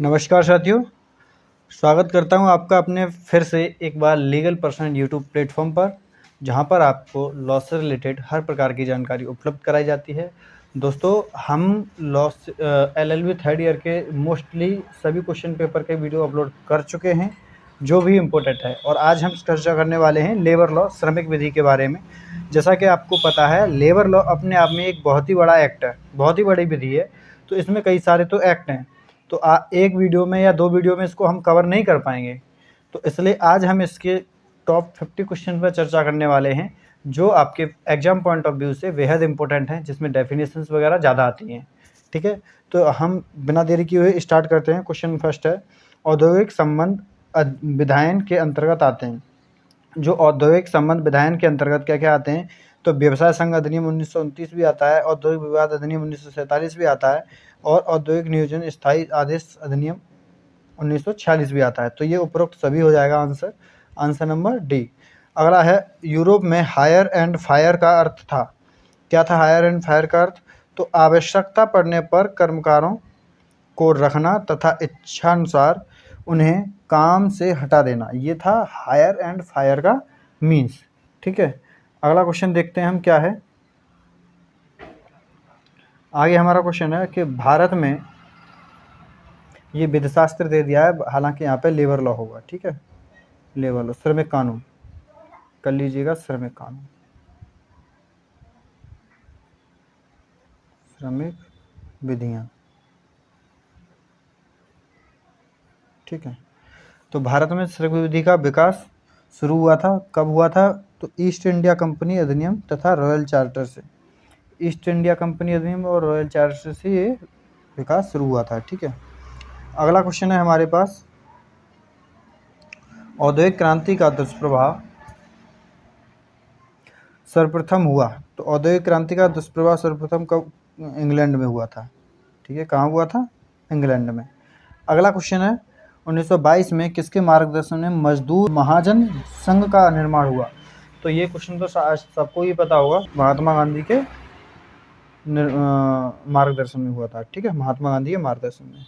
नमस्कार साथियों, स्वागत करता हूं आपका अपने फिर से एक बार लीगल पर्सन यूट्यूब प्लेटफॉर्म पर, जहां पर आपको लॉ से रिलेटेड हर प्रकार की जानकारी उपलब्ध कराई जाती है। दोस्तों, हम लॉ LLB थर्ड ईयर के मोस्टली सभी क्वेश्चन पेपर के वीडियो अपलोड कर चुके हैं जो भी इम्पोर्टेंट है, और आज हम चर्चा करने वाले हैं लेबर लॉ श्रमिक विधि के बारे में। जैसा कि आपको पता है, लेबर लॉ अपने आप में एक बहुत ही बड़ा एक्ट है, बहुत ही बड़ी विधि है। तो इसमें कई सारे तो एक्ट हैं, तो एक वीडियो में या 2 वीडियो में इसको हम कवर नहीं कर पाएंगे। तो इसलिए आज हम इसके टॉप 50 क्वेश्चन पर चर्चा करने वाले हैं जो आपके एग्जाम पॉइंट ऑफ व्यू से बेहद इंपॉर्टेंट हैं, जिसमें डेफिनेशंस वगैरह ज़्यादा आती हैं। ठीक है, तो हम बिना देरी किए हुए स्टार्ट करते हैं। क्वेश्चन फर्स्ट है, औद्योगिक संबंध विधायन के अंतर्गत आते हैं। जो औद्योगिक संबंध विधायन के अंतर्गत क्या क्या आते हैं, तो व्यवसाय संघ अधिनियम 1929 भी आता है, औद्योगिक विवाद अधिनियम 1947 भी आता है, और औद्योगिक नियोजन स्थायी आदेश अधिनियम 1946 भी आता है। तो ये उपरोक्त सभी हो जाएगा आंसर नंबर डी। अगला है, यूरोप में हायर एंड फायर का अर्थ था। क्या था हायर एंड फायर का अर्थ? तो आवश्यकता पड़ने पर कर्मकारों को रखना तथा इच्छानुसार उन्हें काम से हटा देना, ये था हायर एंड फायर का मीन्स। ठीक है, अगला क्वेश्चन देखते हैं हम क्या है। आगे हमारा क्वेश्चन है कि भारत में, ये विधिशास्त्र दे दिया है, हालांकि यहाँ पे लेबर लॉ होगा। ठीक है, लेबर लॉ, श्रमिक कानून कर लीजिएगा, श्रमिक कानून, श्रमिक विधियाँ। ठीक है, तो भारत में श्रमिक विधि का विकास शुरू हुआ था, कब हुआ था? तो ईस्ट इंडिया कंपनी अधिनियम तथा रॉयल चार्टर से। ईस्ट इंडिया कंपनी अधिनियम और रॉयल चार्टर से ये विकास शुरू हुआ था। ठीक है, अगला क्वेश्चन है हमारे पास, औद्योगिक क्रांति का दुष्प्रभाव सर्वप्रथम हुआ। तो औद्योगिक क्रांति का दुष्प्रभाव सर्वप्रथम कब? इंग्लैंड में हुआ था। ठीक है, कहाँ हुआ था? इंग्लैंड में। अगला क्वेश्चन है, 1922 में किसके मार्गदर्शन में मजदूर महाजन संघ का निर्माण हुआ? तो ये क्वेश्चन तो सबको ही पता होगा, महात्मा गांधी के मार्गदर्शन में हुआ था। ठीक है, महात्मा गांधी के मार्गदर्शन में।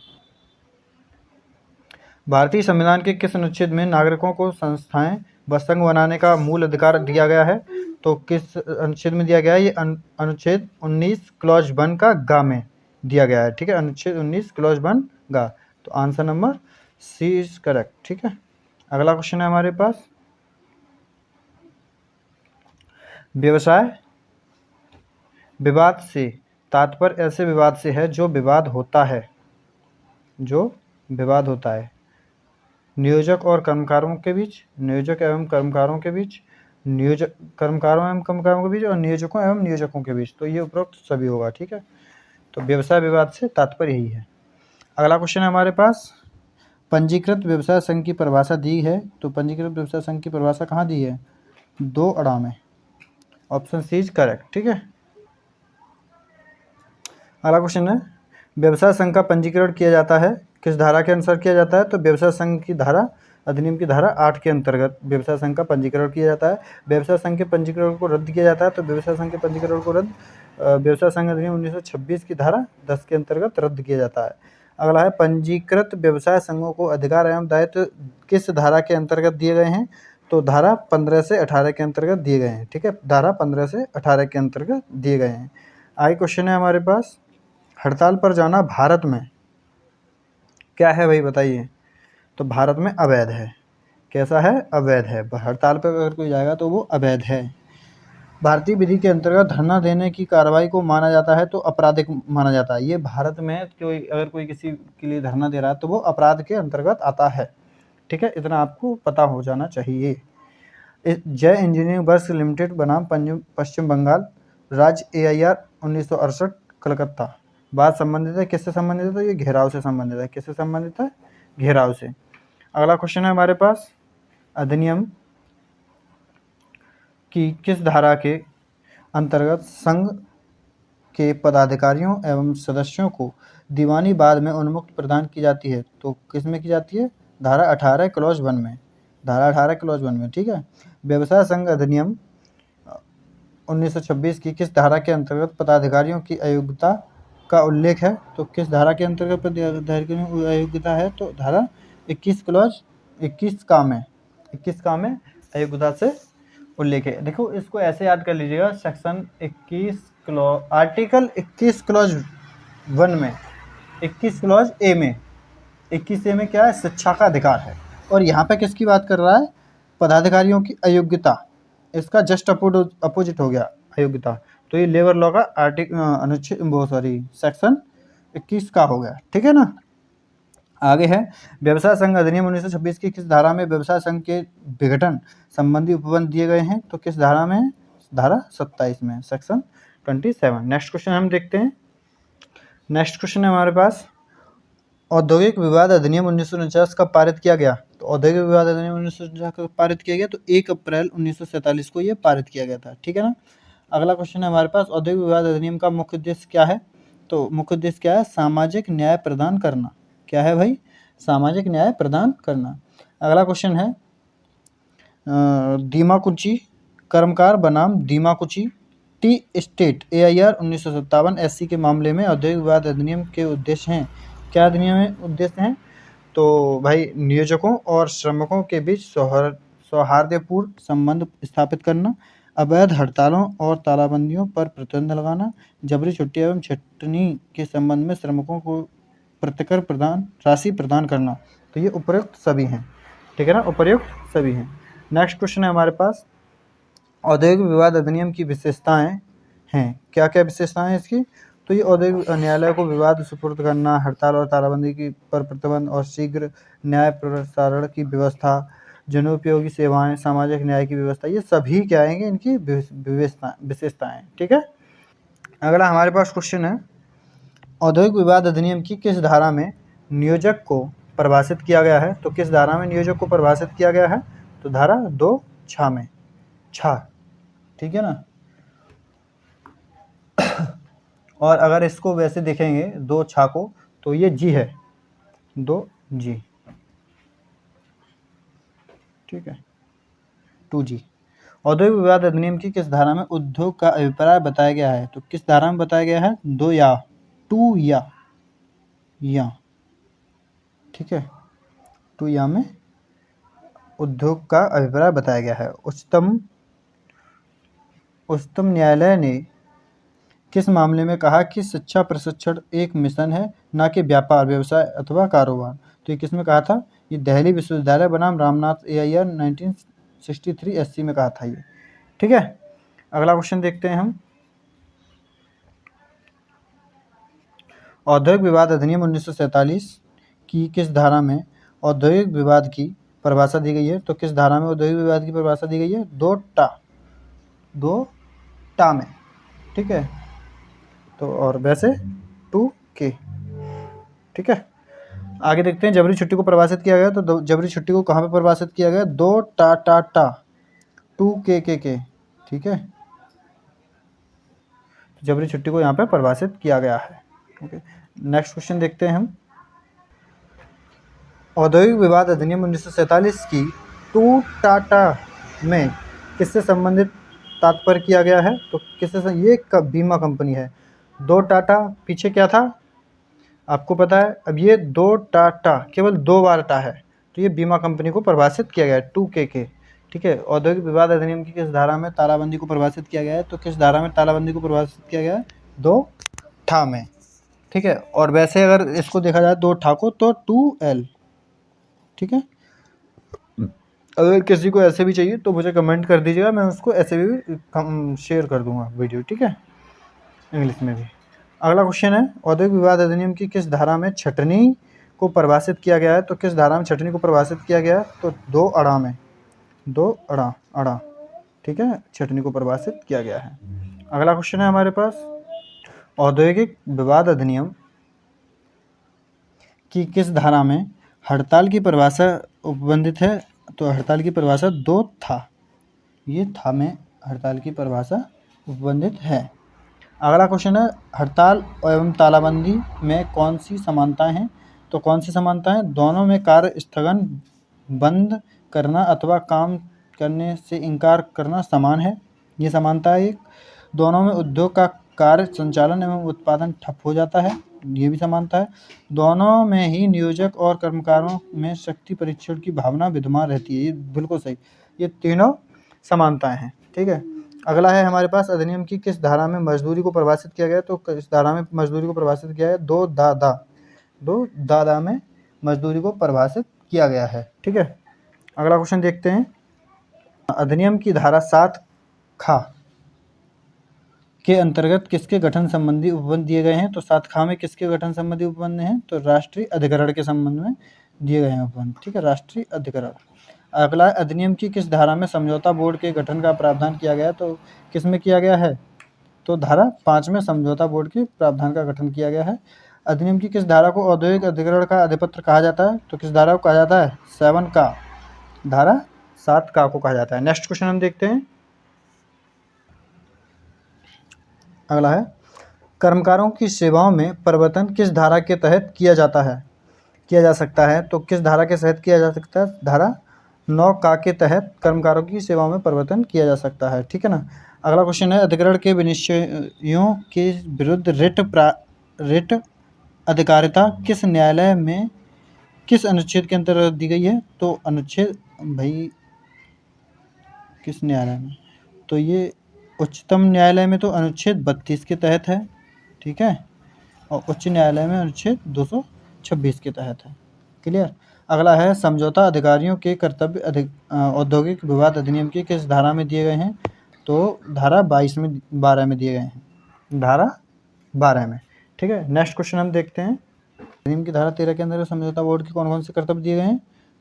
भारतीय संविधान के किस अनुच्छेद में नागरिकों को संस्थाएं व संघ बनाने का मूल अधिकार दिया गया है? तो किस अनुच्छेद में दिया गया है? ये अनुच्छेद 19 क्लॉज 1 का गा में दिया गया है। ठीक है, अनुच्छेद 19 क्लॉज 1 गा। तो answer number C is correct. ठीक है, अगला क्वेश्चन है हमारे पास, व्यवसाय विवाद से तात्पर्य ऐसे विवाद से है जो विवाद होता है, जो विवाद होता है नियोजक और कर्मकारों के बीच, नियोजक एवं कर्मकारों के बीच, नियोजक कर्मकारों एवं कर्मकारों के बीच, और नियोजकों एवं नियोजकों के बीच। तो ये उपरोक्त सभी होगा। ठीक है, तो व्यवसाय विवाद से तात्पर्य यही है। अगला क्वेश्चन है हमारे पास, पंजीकृत व्यवसाय संघ की परिभाषा दी है। तो पंजीकृत व्यवसाय संघ की परिभाषा कहाँ दी है? 2 अड़ा में। Option C is correct. ठीक है, अगला क्वेश्चन है, व्यवसाय संघ का पंजीकरण किया जाता है किस धारा के अनुसार किया जाता है? तो व्यवसाय संघ की धारा, अधिनियम की धारा 8 के अंतर्गत व्यवसाय संघ का पंजीकरण किया जाता है। व्यवसाय संघ के पंजीकरण को रद्द किया जाता है, तो व्यवसाय संघ के पंजीकरण को रद्द व्यवसाय संघ अधिनियम 1926 की धारा 10 के अंतर्गत रद्द किया जाता है। अगला है, पंजीकृत व्यवसाय संघों को अधिकार एवं दायित्व किस धारा के अंतर्गत दिए गए हैं? तो धारा 15 से 18 के अंतर्गत दिए गए हैं। ठीक है, धारा 15 से 18 के अंतर्गत दिए गए हैं। आगे क्वेश्चन है हमारे पास, हड़ताल पर जाना भारत में क्या है भाई, बताइए? तो भारत में अवैध है। कैसा है? अवैध है। हड़ताल पर अगर कोई जाएगा तो वो अवैध है। भारतीय विधि के अंतर्गत धरना देने की कार्रवाई को माना जाता है तो आपराधिक माना जाता है। ये भारत में अगर कोई किसी के लिए धरना दे रहा है तो वो अपराध के अंतर्गत आता है। ठीक है, इतना आपको पता हो जाना चाहिए। जय इंजीनियरिंग वर्क्स लिमिटेड बनाम पश्चिम बंगाल राज्य AIR 1968 कलकत्ता। बात संबंधित है, किससे संबंधित है? तो ये घेराव से संबंधित है। किससे संबंधित है? घेराव से। अगला क्वेश्चन है हमारे पास, अधिनियम की किस धारा के अंतर्गत संघ के पदाधिकारियों एवं सदस्यों को दीवानी बाद में उन्मुक्त प्रदान की जाती है? तो किस में की जाती है? धारा 18 क्लॉज 1 में। धारा 18 क्लॉज 1 में। ठीक है, व्यवसाय संघ अधिनियम 1926 की किस धारा के अंतर्गत पदाधिकारियों की अयोग्यता का उल्लेख है तो किस धारा के अंतर्गत अयोग्यता है, तो धारा 21 क्लॉज 21 का में 21 का में अयोग्यता से उल्लेख है। देखो इसको ऐसे याद कर लीजिएगा, सेक्शन 21 क्लॉज आर्टिकल 21 क्लॉज 1 में 21 क्लॉज ए में 21 ए में क्या है, शिक्षा का अधिकार है। और यहाँ पे किसकी बात कर रहा है, पदाधिकारियों की अयोग्यता, इसका जस्ट अपोजिट हो गया अयोग्यता। तो ये लेबर लॉ का अनुच्छेद सेक्शन 21 का हो गया, ठीक है ना। आगे है व्यवसाय संघ अधिनियम 1926 की किस धारा में व्यवसाय संघ के विघटन संबंधी उपबंध दिए गए हैं, तो किस धारा में, धारा 27 में, सेक्शन 27। नेक्स्ट क्वेश्चन हम देखते हैं। नेक्स्ट क्वेश्चन है हमारे पास, औद्योगिक विवाद अधिनियम 1949 कब पारित किया गया, तो औद्योगिक विवाद अधिनियम 1949 कब पारित किया गया, तो 1 अप्रैल 1947 को ये पारित किया गया था, ठीक है ना। अगला क्वेश्चन है हमारे पास, औद्योगिक विवाद अधिनियम का मुख्य उद्देश्य क्या है, तो मुख्य उद्देश्य क्या है, सामाजिक न्याय प्रदान करना। क्या है भाई, सामाजिक न्याय प्रदान करना। अगला क्वेश्चन है दीमाकुची कर्मकार बनाम दीमाकुची टी स्टेट AIR 1957 SC के मामले में औद्योगिक विवाद अधिनियम के उद्देश्य हैं। क्या अधिनियम में उद्देश्य हैं, तो भाई नियोजकों और श्रमिकों के बीच सौहार्दपूर्ण संबंध स्थापित करना, अवैध हड़तालों और तालाबंदियों पर प्रतिबंध लगाना, जबरी छुट्टी एवं छटनी के संबंध में श्रमिकों को प्रतिकर राशि प्रदान करना। तो ये उपयुक्त सभी हैं, ठीक है ना, उपयुक्त सभी हैं। नेक्स्ट क्वेश्चन है हमारे पास, औद्योगिक विवाद अधिनियम की विशेषताएं हैं। क्या क्या विशेषताएं हैं इसकी, तो ये औद्योगिक न्यायालय को विवाद सुपुर्द करना, हड़ताल और तालाबंदी की पर प्रतिबंध और शीघ्र न्याय प्रसारण की व्यवस्था, जनोपयोगी सेवाएं, सामाजिक न्याय की व्यवस्था, ये सभी क्या आएंगे, इनकी विशेषताएं, ठीक है। अगला हमारे पास क्वेश्चन है, औद्योगिक विवाद अधिनियम की किस धारा में नियोजक को परिभाषित किया गया है, तो किस धारा में नियोजक को परिभाषित किया गया है, तो धारा 2 में, ठीक है ना। और अगर इसको वैसे देखेंगे 2 को, तो ये जी है, 2G, ठीक है, 2G। औद्योगिक विवाद अधिनियम की किस धारा में उद्योग का अभिप्राय बताया गया है, तो किस धारा में बताया गया है, 2 या, ठीक है, 2 में उद्योग का अभिप्राय बताया गया है। उच्चतम न्यायालय ने किस मामले में कहा कि शिक्षा प्रशिक्षण एक मिशन है, ना कि व्यापार, व्यवसाय अथवा कारोबार, तो ये किस में कहा था, ये दिल्ली विश्वविद्यालय बनाम रामनाथ AIR 1963 SC में कहा था ये, ठीक है। अगला क्वेश्चन देखते हैं हम, औद्योगिक विवाद अधिनियम 1947 की किस धारा में औद्योगिक विवाद की परिभाषा दी गई है, तो किस धारा में औद्योगिक विवाद की परिभाषा दी गई है, 2 में, ठीक है, तो और वैसे 2K, ठीक है। आगे देखते हैं, जबरी छुट्टी को परिभाषित किया गया, तो जबरी छुट्टी को कहाँ पे परिभाषित किया गया, 2K, ठीक है, जबरी छुट्टी को यहाँ पे परिभाषित किया गया है, ओके। नेक्स्ट क्वेश्चन देखते हैं हम, औद्योगिक विवाद अधिनियम 1947 की 2 में किससे संबंधित तात्पर्य किया गया है, तो किससे, ये बीमा कंपनी है। 2 पीछे क्या था आपको पता है, अब ये 2 केवल 2 बार टा है, तो ये बीमा कंपनी को परिभाषित किया गया है 2K, ठीक है। औद्योगिक विवाद अधिनियम की किस धारा में तालाबंदी को परिभाषित किया गया है, तो किस धारा में तालाबंदी को परिभाषित किया गया है, 2 में, ठीक है। और वैसे अगर इसको देखा जाए 2 को, तो 2L, ठीक है। अगर किसी को ऐसे भी चाहिए तो मुझे कमेंट कर दीजिएगा, मैं उसको ऐसे भी शेयर कर दूंगा वीडियो, ठीक है, इंग्लिश में भी। अगला क्वेश्चन है, औद्योगिक विवाद अधिनियम की किस धारा में छटनी को परिभाषित किया गया है, तो किस धारा में छटनी को परिभाषित किया गया है, तो 2 में, 2 ठीक है, छटनी को परिभाषित किया गया है। अगला क्वेश्चन है हमारे पास, औद्योगिक विवाद अधिनियम की किस धारा में हड़ताल की परिभाषा उपबंधित है, तो हड़ताल की परिभाषा 2 ये में हड़ताल की परिभाषा उपबंधित है। अगला क्वेश्चन है, हड़ताल एवं तालाबंदी में कौन सी समानताएं हैं, तो कौन सी समानताएं, दोनों में कार्य स्थगन, बंद करना अथवा काम करने से इनकार करना समान है, ये समानता है एक। दोनों में उद्योग का कार्य संचालन एवं उत्पादन ठप हो जाता है, ये भी समानता है। दोनों में ही नियोजक और कर्मकारों में शक्ति परीक्षण की भावना विद्यमान रहती है, ये बिल्कुल सही। ये तीनों समानताएं हैं, ठीक है। अगला है हमारे पास अधिनियम की किस धारा में मजदूरी को परिभाषित किया गया है, तो किस धारा में मजदूरी को परिभाषित किया है, दो दादा में मजदूरी को परिभाषित किया गया है, ठीक है। अगला क्वेश्चन देखते हैं। अधिनियम की धारा 7 खा के अंतर्गत किसके गठन संबंधी उपबंध दिए गए हैं, तो 7 खा में किसके गठन संबंधी उपबंध हैं, तो राष्ट्रीय अधिकरण के संबंध में दिए गए हैं उपबंध, ठीक है, राष्ट्रीय अधिकरण। अगला अधिनियम की किस धारा में समझौता बोर्ड के गठन का प्रावधान किया गया है, तो किस में किया गया है, तो धारा 5 में समझौता बोर्ड के प्रावधान का गठन किया गया है। अधिनियम की किस धारा को औद्योगिक अधिकरण का अधिपत्र कहा जाता है, तो किस धारा को कहा जाता है, 7 का, धारा 7 का को कहा जाता है। नेक्स्ट क्वेश्चन हम देखते हैं। अगला है कर्मकारों की सेवाओं में परिवर्तन किस धारा के तहत किया जा सकता है, तो किस धारा के तहत किया जा सकता है, धारा 9 का के तहत कर्मकारों की सेवाओं में परिवर्तन किया जा सकता है, ठीक है ना। अगला क्वेश्चन है अधिकरण के विनिश्चयों के विरुद्ध रिट अधिकारिता किस न्यायालय में किस अनुच्छेद के अंतर्गत दी गई है, तो अनुच्छेद भाई किस न्यायालय में, तो ये उच्चतम न्यायालय में तो अनुच्छेद 32 के तहत है, ठीक है, और उच्च न्यायालय में अनुच्छेद 226 के तहत है, क्लियर। अगला है समझौता अधिकारियों के कर्तव्य औद्योगिक विवाद अधिनियम की किस धारा में दिए गए हैं, तो धारा 12 में दिए गए हैं, धारा 12 में, ठीक है। नेक्स्ट क्वेश्चन हम देखते हैं। अधिनियम की धारा 13 के अंदर समझौता बोर्ड के कौन कौन से कर्तव्य दिए गए हैं,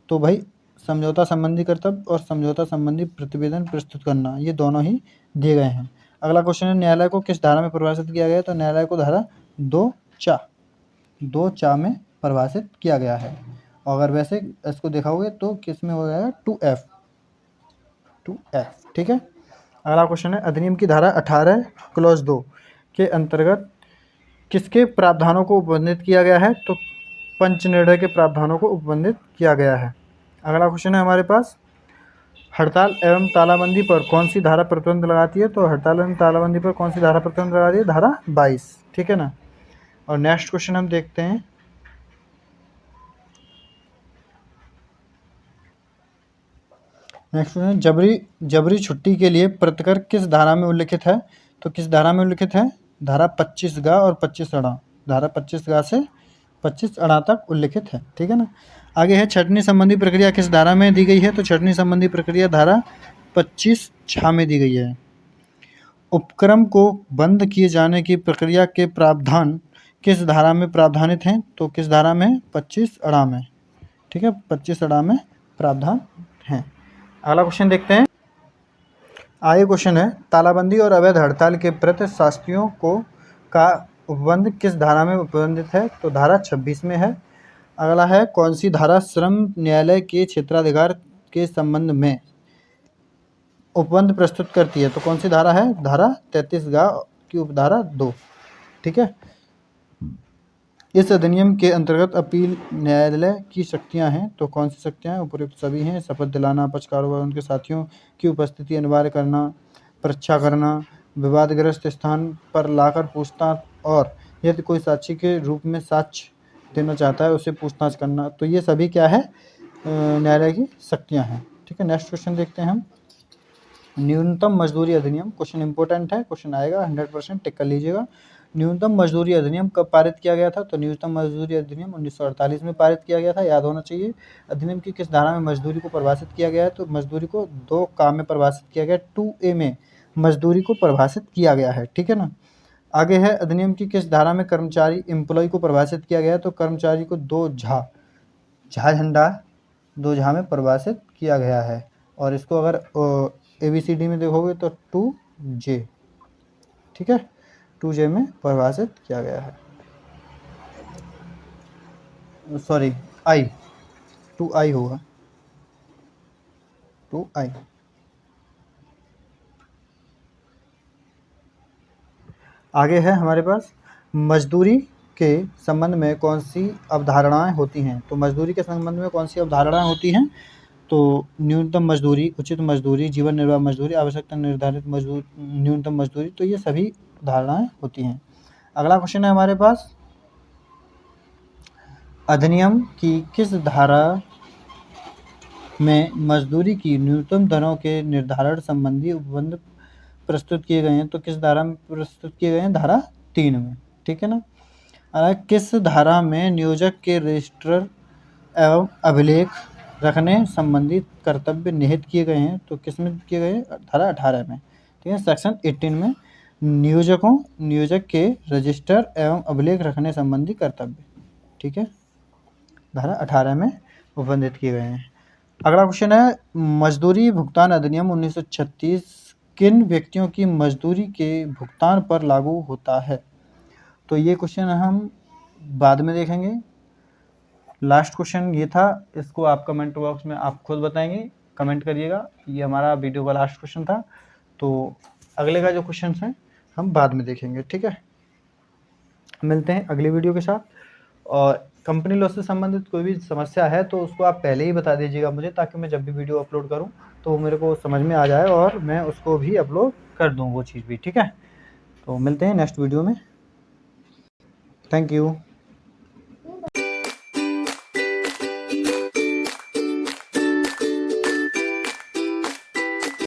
तो भाई समझौता संबंधी कर्तव्य और समझौता संबंधी प्रतिवेदन प्रस्तुत करना, ये दोनों ही दिए गए हैं। अगला क्वेश्चन है न्यायालय को किस धारा में परिभाषित किया गया है, तो न्यायालय को धारा 2 चा में परिभाषित किया गया है। और अगर वैसे इसको देखोगे तो किस में हो जाएगा, 2F, ठीक है। अगला क्वेश्चन है अधिनियम की धारा 18 क्लॉज 2 के अंतर्गत किसके प्रावधानों को उपबंधित किया गया है, तो पंच निर्णय के प्रावधानों को उपबंधित किया गया है। अगला क्वेश्चन है हमारे पास हड़ताल एवं तालाबंदी पर कौन सी धारा प्रतिबंध लगाती है, तो हड़ताल एवं तालाबंदी पर कौन सी धारा प्रतिबंध लगाती है, धारा 22, ठीक है ना। और नेक्स्ट क्वेश्चन हम देखते हैं। नेक्स्ट क्वेश्चन जबरी छुट्टी के लिए प्रतिकर किस धारा में उल्लिखित है, तो किस धारा में उल्लिखित है, धारा 25 गा और 25 अड़ा, धारा 25 गा से 25 अड़ा तक उल्लिखित है, ठीक है ना। आगे है छंटनी संबंधी प्रक्रिया किस धारा में दी गई है, तो छंटनी संबंधी प्रक्रिया धारा 25 छा में दी गई है। उपक्रम को बंद किए जाने की प्रक्रिया के प्रावधान किस धारा में प्रावधानित हैं, तो किस धारा में, 25 अड़ा में, ठीक है, 25 अड़ा में प्रावधान है। अगला क्वेश्चन देखते हैं। आगे क्वेश्चन है तालाबंदी और अवैध हड़ताल के प्रति शास्त्रियों को का उपबंध किस धारा में उपबंधित है, तो धारा 26 में है। अगला है कौन सी धारा श्रम न्यायालय के क्षेत्राधिकार के संबंध में उपबंध प्रस्तुत करती है, तो कौन सी धारा है, धारा 33 गा की उपधारा 2, ठीक है। इस अधिनियम के अंतर्गत अपील न्यायालय की शक्तियां हैं, तो कौन सी शक्तियां हैं, उपयुक्त सभी हैं। शपथ दिलाना, पक्षकारों व उनके साथियों की उपस्थिति अनिवार्य करना, परीक्षा करना, विवादग्रस्त स्थान पर लाकर पूछताछ, और यदि कोई साक्षी के रूप में साक्ष्य देना चाहता है उसे पूछताछ करना, तो ये सभी क्या है, न्यायालय की शक्तियाँ हैं, ठीक है। नेक्स्ट क्वेश्चन देखते हैं हम। न्यूनतम मजदूरी अधिनियम, क्वेश्चन इंपॉर्टेंट है, क्वेश्चन आएगा 100% टिक कर लीजिएगा। न्यूनतम मजदूरी अधिनियम कब पारित किया गया था, तो न्यूनतम मजदूरी अधिनियम 1948 में पारित किया गया था, याद होना चाहिए। अधिनियम की किस धारा में मजदूरी को परिभाषित किया गया है, तो मजदूरी को 2 का में परिभाषित किया गया, 2A में मजदूरी को परिभाषित किया गया है, ठीक है ना। आगे है अधिनियम की किस धारा में कर्मचारी एम्प्लॉय को परिभाषित किया गया है, तो कर्मचारी को 2 झा में परिभाषित किया गया है। और इसको अगर ABCD में देखोगे तो 2J, ठीक है, 2J में परिभाषित किया गया है, सॉरी I, 2I होगा, 2I। आगे है हमारे पास मजदूरी के संबंध में कौन सी अवधारणाएं होती हैं, तो मजदूरी के संबंध में कौन सी अवधारणाएं होती हैं, तो न्यूनतम मजदूरी, उचित मजदूरी, जीवन निर्वाह मजदूरी, आवश्यकता निर्धारित न्यूनतम मजदूरी, तो ये सभी धारणाएं होती हैं। अगला क्वेश्चन है हमारे पास, अधिनियम की किस धारा में मजदूरी की न्यूनतम दरों के निर्धारण संबंधी उपबंध प्रस्तुत किए गए हैं? तो किस धारा में प्रस्तुत किए गए हैं? धारा 3 में, ठीक है ना। किस धारा में नियोजक के रजिस्टर एवं अभिलेख रखने संबंधी कर्तव्य निहित किए गए हैं? तो किस में किए गए हैं? धारा 18 में, ठीक है। सेक्शन 18 में नियोजक के रजिस्टर एवं अभिलेख रखने संबंधी कर्तव्य, ठीक है, धारा 18 में उपबंधित किए गए हैं। अगला क्वेश्चन है, मजदूरी भुगतान अधिनियम 1936 किन व्यक्तियों की मजदूरी के भुगतान पर लागू होता है? तो ये क्वेश्चन हम बाद में देखेंगे। लास्ट क्वेश्चन ये था, इसको आप कमेंट बॉक्स में आप खुद बताएंगे, कमेंट करिएगा। ये हमारा वीडियो का लास्ट क्वेश्चन था, तो अगले का जो क्वेश्चन है हम बाद में देखेंगे, ठीक है। मिलते हैं अगली वीडियो के साथ। और कंपनी लॉ से संबंधित कोई भी समस्या है तो उसको आप पहले ही बता दीजिएगा मुझे, ताकि मैं जब भी वीडियो अपलोड करूं तो वो मेरे को समझ में आ जाए और मैं उसको भी अपलोड कर दूं वो चीज़ भी, ठीक है। तो मिलते हैं नेक्स्ट वीडियो में। Thank you.